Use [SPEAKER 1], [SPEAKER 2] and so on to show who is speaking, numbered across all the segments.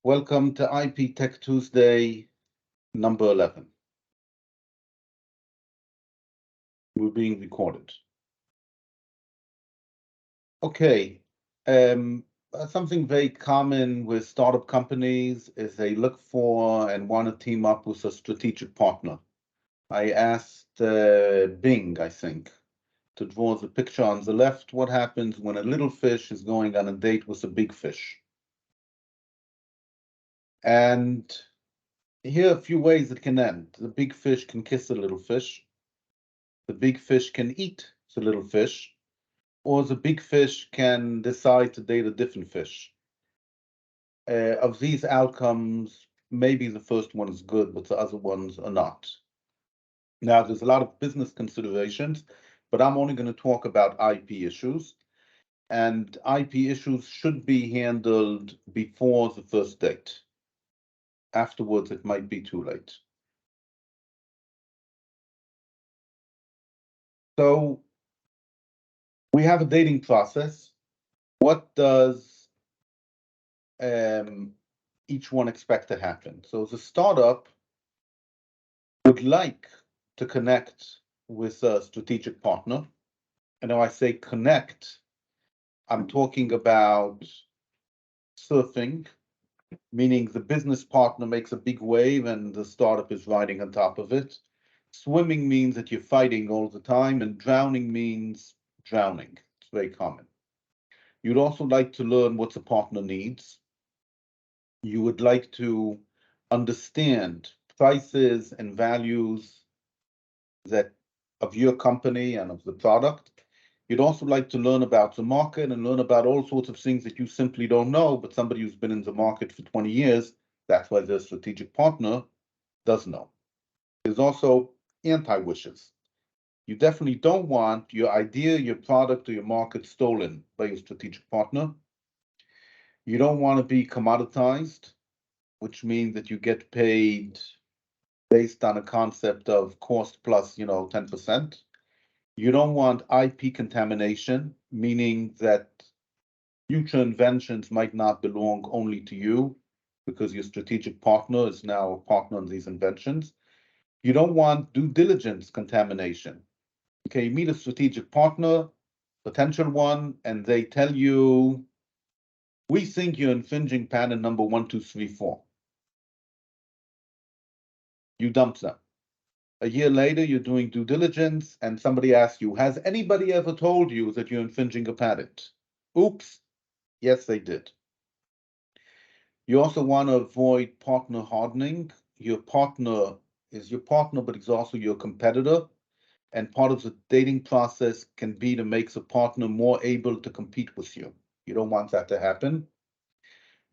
[SPEAKER 1] Welcome to IP Tech Tuesday, number 11. We're being recorded. Okay, something very common with startup companies is they look for and want to team up with a strategic partner. I asked Bing, I think, to draw the picture on the left, what happens when a little fish is going on a date with a big fish. And here are a few ways it can end. The big fish can kiss the little fish. The big fish can eat the little fish, or the big fish can decide to date a different fish. Of these outcomes, maybe the first one is good, but the other ones are not. Now, there's a lot of business considerations, but I'm only going to talk about IP issues. And IP issues should be handled before the first date. Afterwards, it might be too late. So we have a dating process. What does each one expect to happen? So the startup would like to connect with a strategic partner. And when I say connect, I'm talking about surfing, meaning the business partner makes a big wave and the startup is riding on top of it. Swimming means that you're fighting all the time, and drowning means drowning. It's very common. You'd also like to learn what the partner needs. You would like to understand prices and values that of your company and of the product. You'd also like to learn about the market and learn about all sorts of things that you simply don't know, but somebody who's been in the market for 20 years, that's why their strategic partner does know. There's also anti-wishes. You definitely don't want your idea, your product, or your market stolen by your strategic partner. You don't want to be commoditized, which means that you get paid based on a concept of cost plus, 10%. You don't want IP contamination, meaning that future inventions might not belong only to you because your strategic partner is now a partner in these inventions. You don't want due diligence contamination. Okay, you meet a strategic partner, potential one, and they tell you, we think you're infringing patent number 1234. You dump them. A year later, you're doing due diligence, and somebody asks you, has anybody ever told you that you're infringing a patent? Oops, yes, they did. You also want to avoid partner hardening. Your partner is your partner, but he's also your competitor. And part of the dating process can be to make the partner more able to compete with you. You don't want that to happen.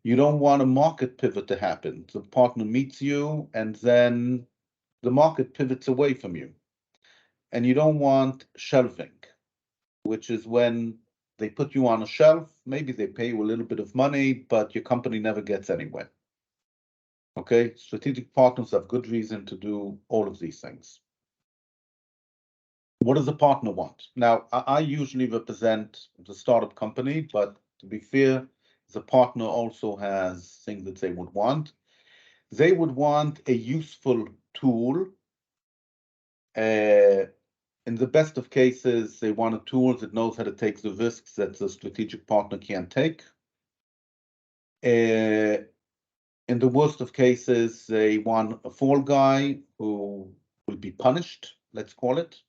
[SPEAKER 1] You don't want a market pivot to happen. The partner meets you, and then the market pivots away from you. And you don't want shelving, which is when they put you on a shelf, maybe they pay you a little bit of money, but your company never gets anywhere. Okay, strategic partners have good reason to do all of these things. What does a partner want? Now, I usually represent the startup company, but to be fair, the partner also has things that they would want. They would want a useful tool. In the best of cases, they want a tool that knows how to take the risks that the strategic partner can't take. In the worst of cases, they want a fall guy who will be punished, let's call it.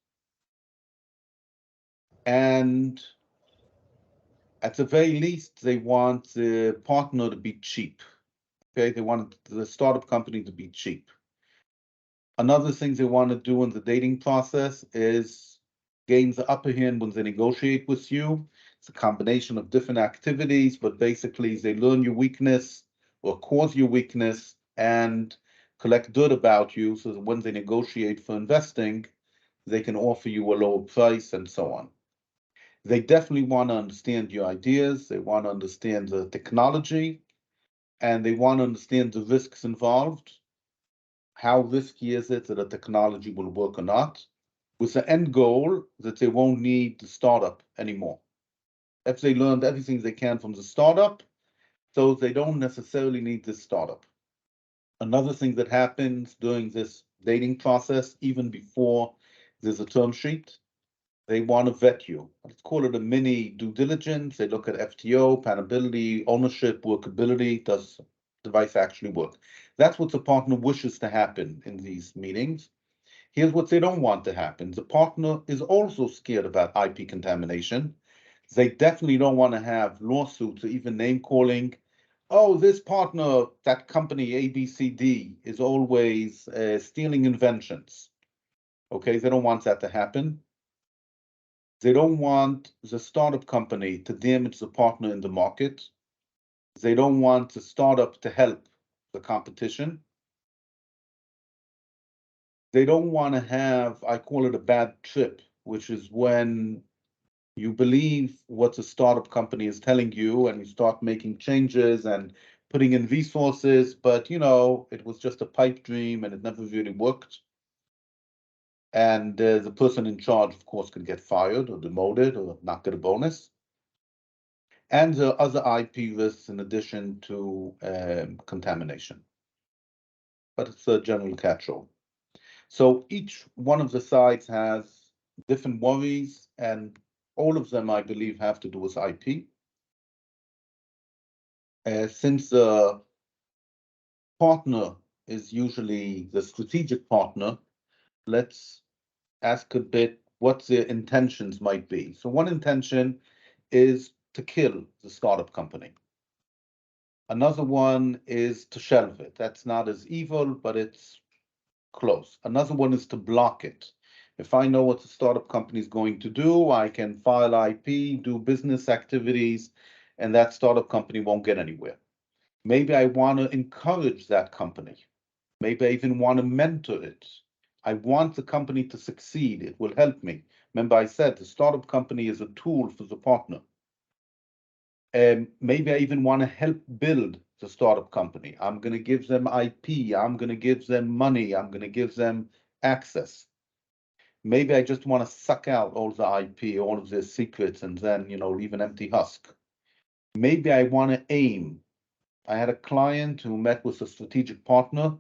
[SPEAKER 1] And at the very least, they want the partner to be cheap. Okay, they want the startup company to be cheap. Another thing they want to do in the dating process is gain the upper hand when they negotiate with you. It's a combination of different activities, but basically they learn your weakness or cause your weakness and collect dirt about you so that when they negotiate for investing, they can offer you a lower price and so on. They definitely want to understand your ideas, they want to understand the technology, and they want to understand the risks involved. How risky is it that a technology will work or not, with the end goal that they won't need the startup anymore. If they learned everything they can from the startup So they don't necessarily need this startup. Another thing that happens during this dating process, even before there's a term sheet, they want to vet you. Let's call it a mini due diligence. They look at FTO, panability, ownership, workability. Does the device actually work? That's what the partner wishes to happen in these meetings. Here's what they don't want to happen. The partner is also scared about IP contamination. They definitely don't want to have lawsuits or even name calling. Oh, this partner, that company ABCD, is always stealing inventions. Okay, they don't want that to happen. They don't want the startup company to damage the partner in the market. They don't want the startup to help the competition. They don't want to have, I call it a bad trip, which is when you believe what the startup company is telling you and you start making changes and putting in resources, but it was just a pipe dream and it never really worked. And the person in charge, of course, could get fired or demoted or not get a bonus. And the other IP risks in addition to contamination. But it's a general catch-all. So each one of the sides has different worries, and all of them, I believe, have to do with IP. Since the partner is usually the strategic partner, let's ask a bit what their intentions might be. So one intention is to kill the startup company. Another one is to shelve it. That's not as evil, but it's close. Another one is to block it. If I know what the startup company is going to do, I can file IP, do business activities, and that startup company won't get anywhere. Maybe I want to encourage that company. Maybe I even want to mentor it. I want the company to succeed. It will help me. Remember, I said the startup company is a tool for the partner. Maybe I even want to help build the startup company. I'm going to give them IP. I'm going to give them money. I'm going to give them access. Maybe I just want to suck out all the IP, all of their secrets, and then, leave an empty husk. Maybe I want to aim. I had a client who met with a strategic partner,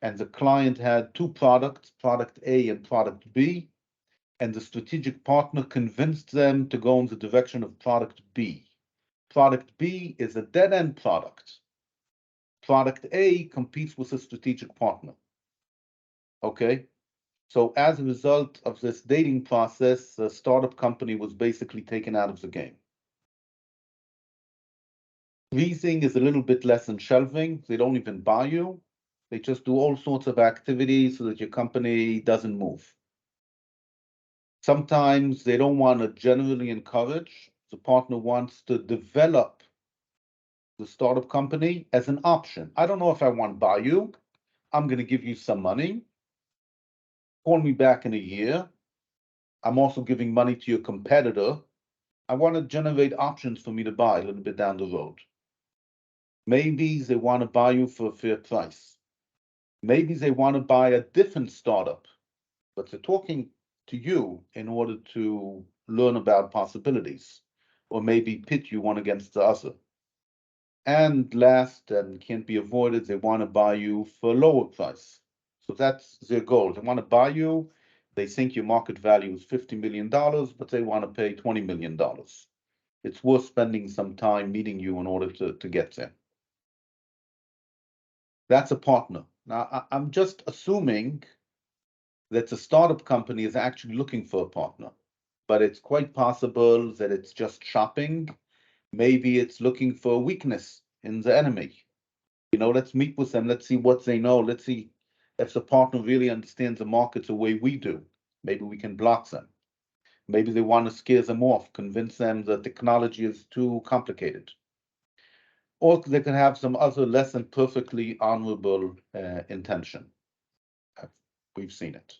[SPEAKER 1] and the client had two products, product A and product B, and the strategic partner convinced them to go in the direction of product B. Product B is a dead-end product. Product A competes with a strategic partner. Okay? So as a result of this dating process, the startup company was basically taken out of the game. Leasing is a little bit less than shelving. They don't even buy you. They just do all sorts of activities so that your company doesn't move. Sometimes they don't want to generally encourage. The partner wants to develop the startup company as an option. I don't know if I want to buy you. I'm going to give you some money. Call me back in a year. I'm also giving money to your competitor. I want to generate options for me to buy a little bit down the road. Maybe they want to buy you for a fair price. Maybe they want to buy a different startup, but they're talking to you in order to learn about possibilities, or maybe pit you one against the other. And last, and can't be avoided, they want to buy you for a lower price. So that's their goal. They want to buy you. They think your market value is $50 million, but they want to pay $20 million. It's worth spending some time meeting you in order to get there. That's a partner. Now, I'm just assuming that the startup company is actually looking for a partner, but it's quite possible that it's just shopping. Maybe it's looking for a weakness in the enemy. Let's meet with them. Let's see what they know. Let's see if the partner really understands the market the way we do. Maybe we can block them. Maybe they want to scare them off, convince them that technology is too complicated. Or they can have some other less than perfectly honorable intention. We've seen it.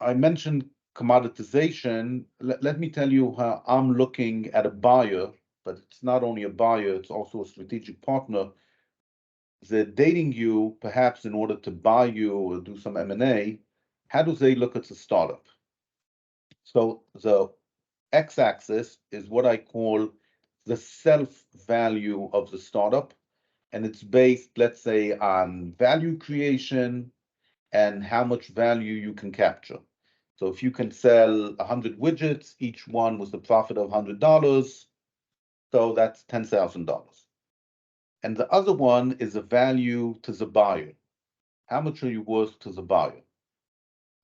[SPEAKER 1] I mentioned commoditization. Let me tell you how I'm looking at a buyer, but it's not only a buyer, it's also a strategic partner. They're dating you perhaps in order to buy you or do some M&A. How do they look at the startup? So the x-axis is what I call the self-value of the startup, and it's based, let's say, on value creation and how much value you can capture. So if you can sell 100 widgets, each one with a profit of $100, so that's $10,000. And the other one is a value to the buyer. How much are you worth to the buyer?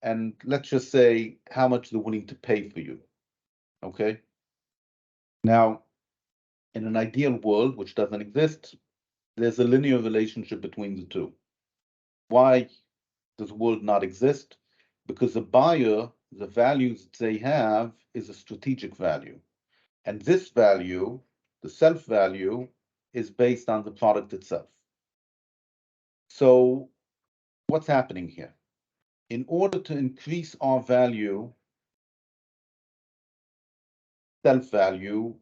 [SPEAKER 1] And let's just say how much they're willing to pay for you. Okay. Now, in an ideal world, which doesn't exist, there's a linear relationship between the two. Why does the world not exist? Because the buyer, the values they have is a strategic value. And this value, the self-value, is based on the product itself. So what's happening here? In order to increase our value, self-value,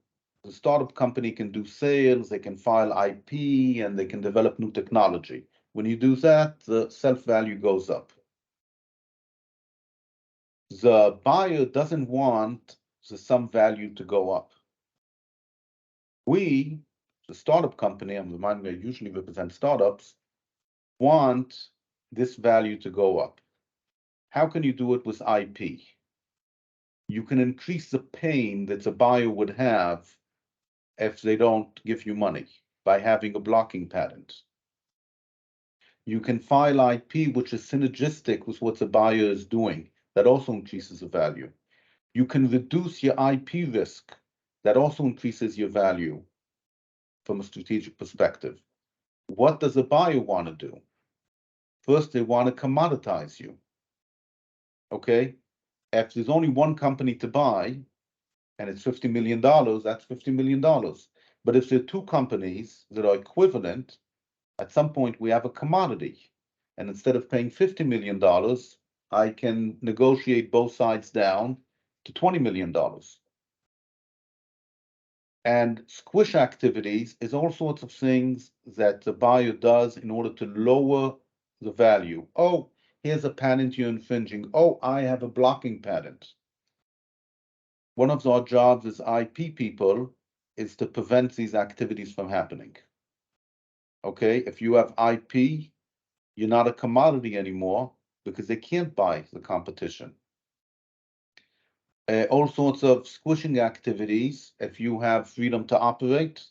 [SPEAKER 1] the startup company can do sales, they can file IP, and they can develop new technology. When you do that, the self-value goes up. The buyer doesn't want the sum value to go up. We, the startup company, I'm reminding you, I usually represent startups, want this value to go up. How can you do it with IP? You can increase the pain that the buyer would have if they don't give you money by having a blocking patent. You can file IP, which is synergistic with what the buyer is doing. That also increases the value. You can reduce your IP risk. That also increases your value from a strategic perspective. What does a buyer want to do? First, they want to commoditize you. Okay? If there's only one company to buy, and it's $50 million, that's $50 million. But if there are two companies that are equivalent, at some point we have a commodity. And instead of paying $50 million, I can negotiate both sides down to $20 million. And squish activities is all sorts of things that the buyer does in order to lower the value. Oh, here's a patent you're infringing. Oh, I have a blocking patent. One of our jobs as IP people is to prevent these activities from happening. Okay, if you have IP, you're not a commodity anymore because they can't buy the competition. All sorts of squishing activities, if you have freedom to operate,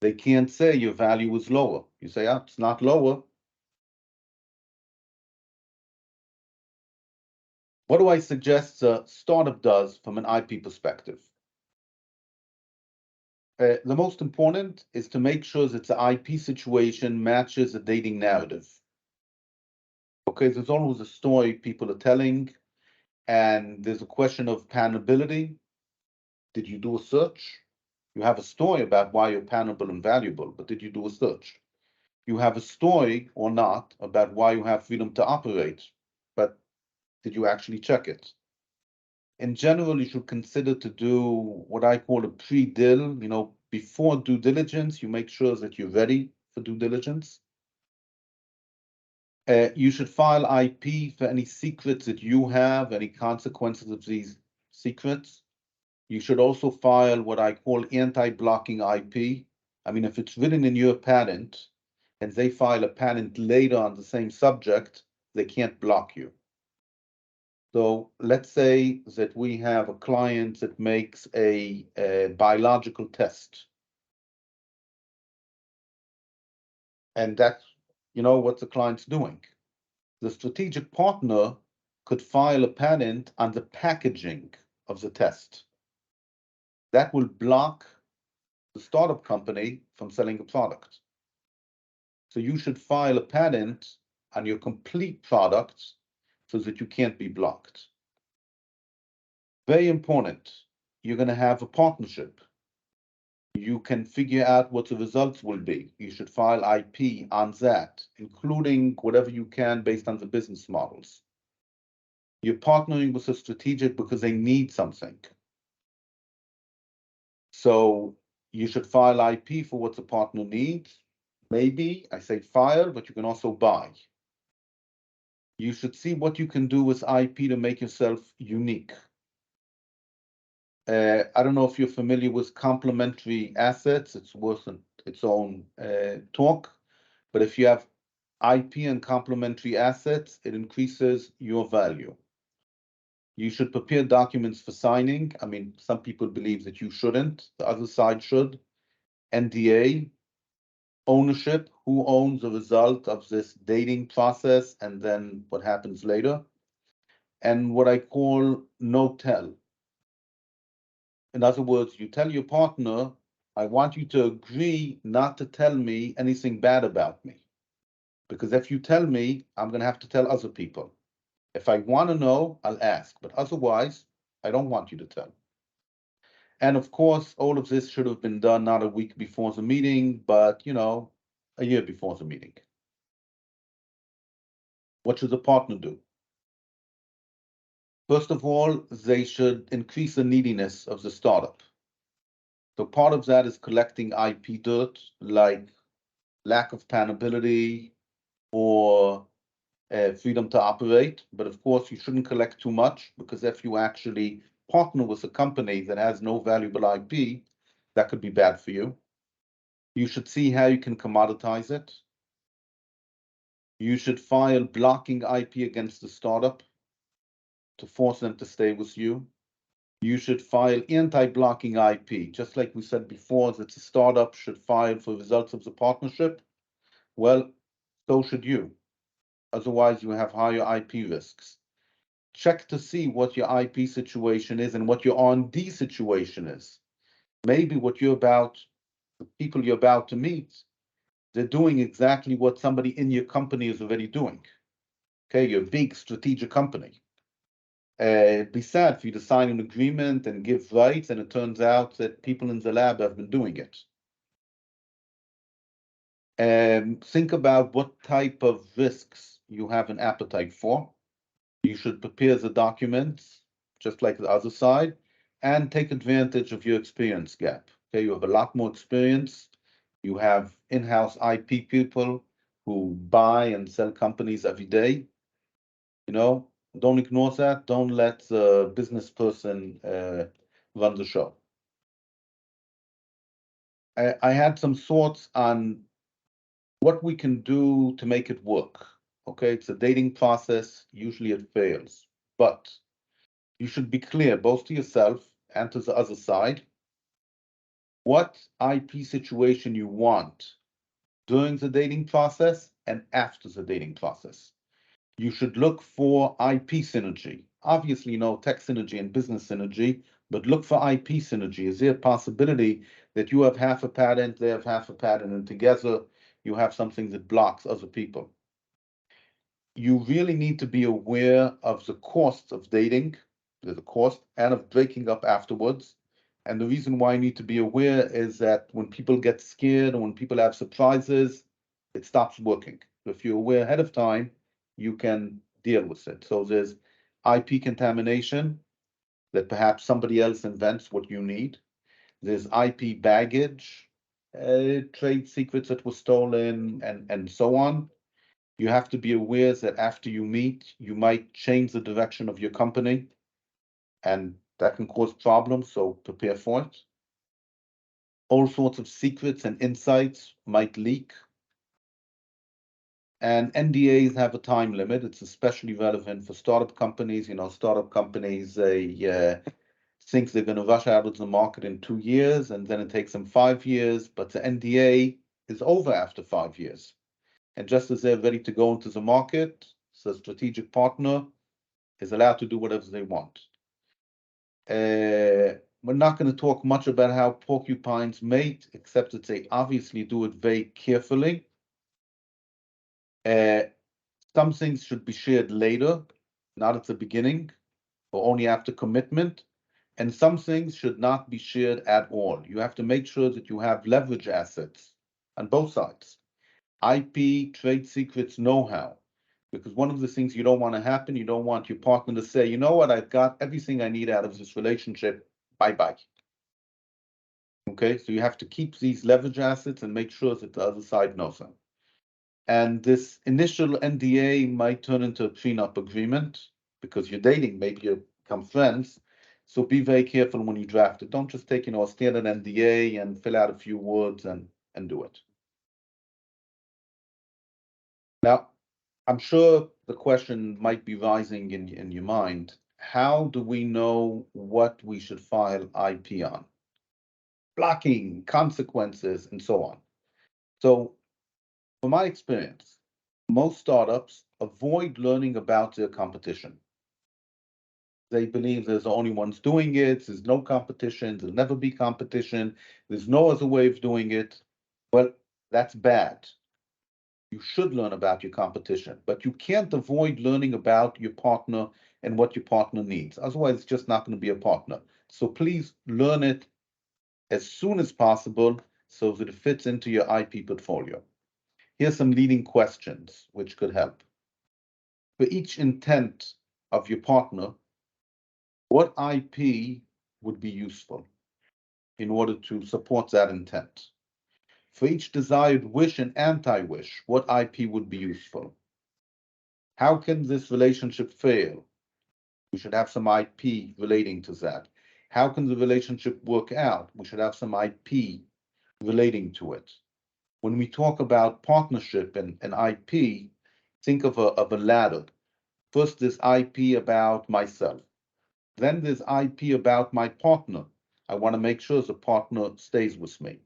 [SPEAKER 1] they can't say your value is lower. You say, oh, it's not lower. What do I suggest a startup does from an IP perspective? The most important is to make sure that the IP situation matches the dating narrative. Okay, there's always a story people are telling, and there's a question of patentability. Did you do a search? You have a story about why you're patentable and valuable, but did you do a search? You have a story or not about why you have freedom to operate, but did you actually check it? In general, you should consider to do what I call a pre-dil. Before due diligence, you make sure that you're ready for due diligence. You should file IP for any secrets that you have, any consequences of these secrets. You should also file what I call anti-blocking IP. I mean, if it's written in your patent and they file a patent later on the same subject, they can't block you. So let's say that we have a client that makes a biological test. And that's, what the client's doing. The strategic partner could file a patent on the packaging of the test. That will block the startup company from selling a product. So you should file a patent on your complete product so that you can't be blocked. Very important. You're going to have a partnership. You can figure out what the results will be. You should file IP on that, including whatever you can based on the business models. You're partnering with a strategic because they need something. So you should file IP for what the partner needs. Maybe I say file, but you can also buy. You should see what you can do with IP to make yourself unique. I don't know if you're familiar with complementary assets. It's worth its own talk. But if you have IP and complementary assets, it increases your value. You should prepare documents for signing. I mean, some people believe that you shouldn't. The other side should. NDA, ownership, who owns the result of this dating process, and then what happens later. And what I call no tell. In other words, you tell your partner, I want you to agree not to tell me anything bad about me. Because if you tell me, I'm going to have to tell other people. If I want to know, I'll ask. But otherwise, I don't want you to tell. And of course, all of this should have been done not a week before the meeting, but, a year before the meeting. What should the partner do? First of all, they should increase the neediness of the startup. So part of that is collecting IP dirt, like lack of panability or freedom to operate. But of course, you shouldn't collect too much, because if you actually partner with a company that has no valuable IP, that could be bad for you. You should see how you can commoditize it. You should file blocking IP against the startup to force them to stay with you. You should file anti-blocking IP, just like we said before, that the startup should file for results of the partnership. Well, so should you. Otherwise, you have higher IP risks. Check to see what your IP situation is and what your R&D situation is. Maybe what the people you're about to meet, they're doing exactly what somebody in your company is already doing. Okay, you're a big strategic company. It'd be sad for you to sign an agreement and give rights, and it turns out that people in the lab have been doing it. Think about what type of risks you have an appetite for. You should prepare the documents, just like the other side, and take advantage of your experience gap. Okay, you have a lot more experience. You have in-house IP people who buy and sell companies every day. Don't ignore that. Don't let the business person run the show. I had some thoughts on what we can do to make it work. Okay, it's a dating process. Usually it fails, but you should be clear both to yourself and to the other side what IP situation you want during the dating process and after the dating process. You should look for IP synergy. Obviously, tech synergy and business synergy, but look for IP synergy. Is there a possibility that you have half a patent, they have half a patent, and together you have something that blocks other people? You really need to be aware of the costs of dating, the cost, and of breaking up afterwards. And the reason why you need to be aware is that when people get scared or when people have surprises, it stops working. So if you're aware ahead of time, you can deal with it. So there's IP contamination, that perhaps somebody else invents what you need. There's IP baggage, trade secrets that were stolen, and so on. You have to be aware that after you meet, you might change the direction of your company, and that can cause problems, so prepare for it. All sorts of secrets and insights might leak. And NDAs have a time limit. It's especially relevant for startup companies. Startup companies, they think they're going to rush out of the market in 2 years, and then it takes them 5 years, but the NDA is over after 5 years. And just as they're ready to go into the market, the strategic partner is allowed to do whatever they want. We're not going to talk much about how porcupines mate, except that they obviously do it very carefully. Some things should be shared later, not at the beginning, or only after commitment. And some things should not be shared at all. You have to make sure that you have leverage assets on both sides. IP, trade secrets, know-how. Because one of the things you don't want to happen, you don't want your partner to say, you know what, I've got everything I need out of this relationship, bye-bye. Okay, so you have to keep these leverage assets and make sure that the other side knows them. And this initial NDA might turn into a prenup agreement because you're dating, maybe you become friends. So be very careful when you draft it. Don't just take, a standard NDA and fill out a few words and do it. Now, I'm sure the question might be rising in your mind. How do we know what we should file IP on? Blocking, consequences, and so on. So, from my experience, most startups avoid learning about their competition. They believe there's the only ones doing it, there's no competition, there'll never be competition, there's no other way of doing it. Well, that's bad. You should learn about your competition, but you can't avoid learning about your partner and what your partner needs. Otherwise, it's just not going to be a partner. So please learn it as soon as possible so that it fits into your IP portfolio. Here's some leading questions which could help. For each intent of your partner, what IP would be useful in order to support that intent? For each desired wish and anti-wish, what IP would be useful? How can this relationship fail? We should have some IP relating to that. How can the relationship work out? We should have some IP relating to it. When we talk about partnership and IP, think of a ladder. First, there's IP about myself. Then there's IP about my partner. I want to make sure the partner stays with me.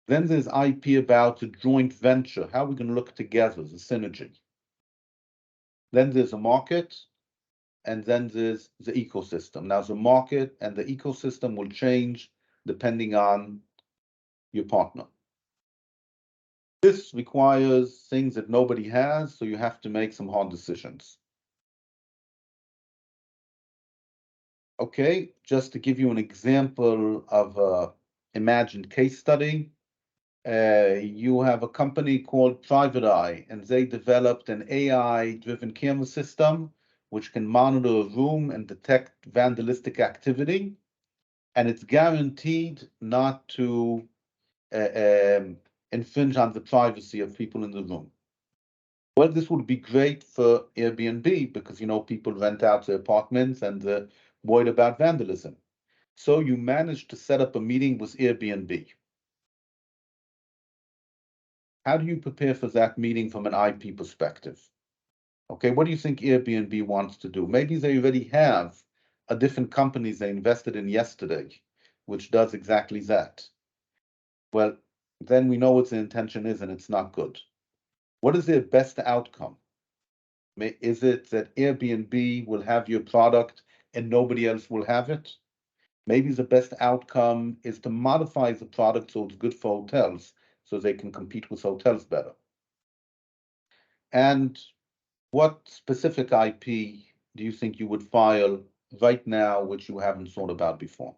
[SPEAKER 1] Then there's IP about the joint venture, how we can look together, the synergy. Then there's a market, and then there's the ecosystem. Now, the market and the ecosystem will change depending on your partner. This requires things that nobody has, so you have to make some hard decisions. Okay, just to give you an example of an imagined case study, you have a company called Private Eye, and they developed an AI-driven camera system which can monitor a room and detect vandalistic activity, and it's guaranteed not to infringe on the privacy of people in the room. Well, this would be great for Airbnb because, people rent out their apartments and they're worried about vandalism. So you managed to set up a meeting with Airbnb. How do you prepare for that meeting from an IP perspective? Okay, what do you think Airbnb wants to do? Maybe they already have a different company they invested in yesterday, which does exactly that. Well, then we know what the intention is and it's not good. What is their best outcome? Is it that Airbnb will have your product and nobody else will have it? Maybe the best outcome is to modify the product so it's good for hotels, so they can compete with hotels better. And what specific IP do you think you would file right now, which you haven't thought about before?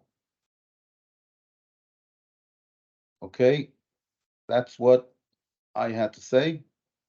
[SPEAKER 1] Okay, that's what I had to say.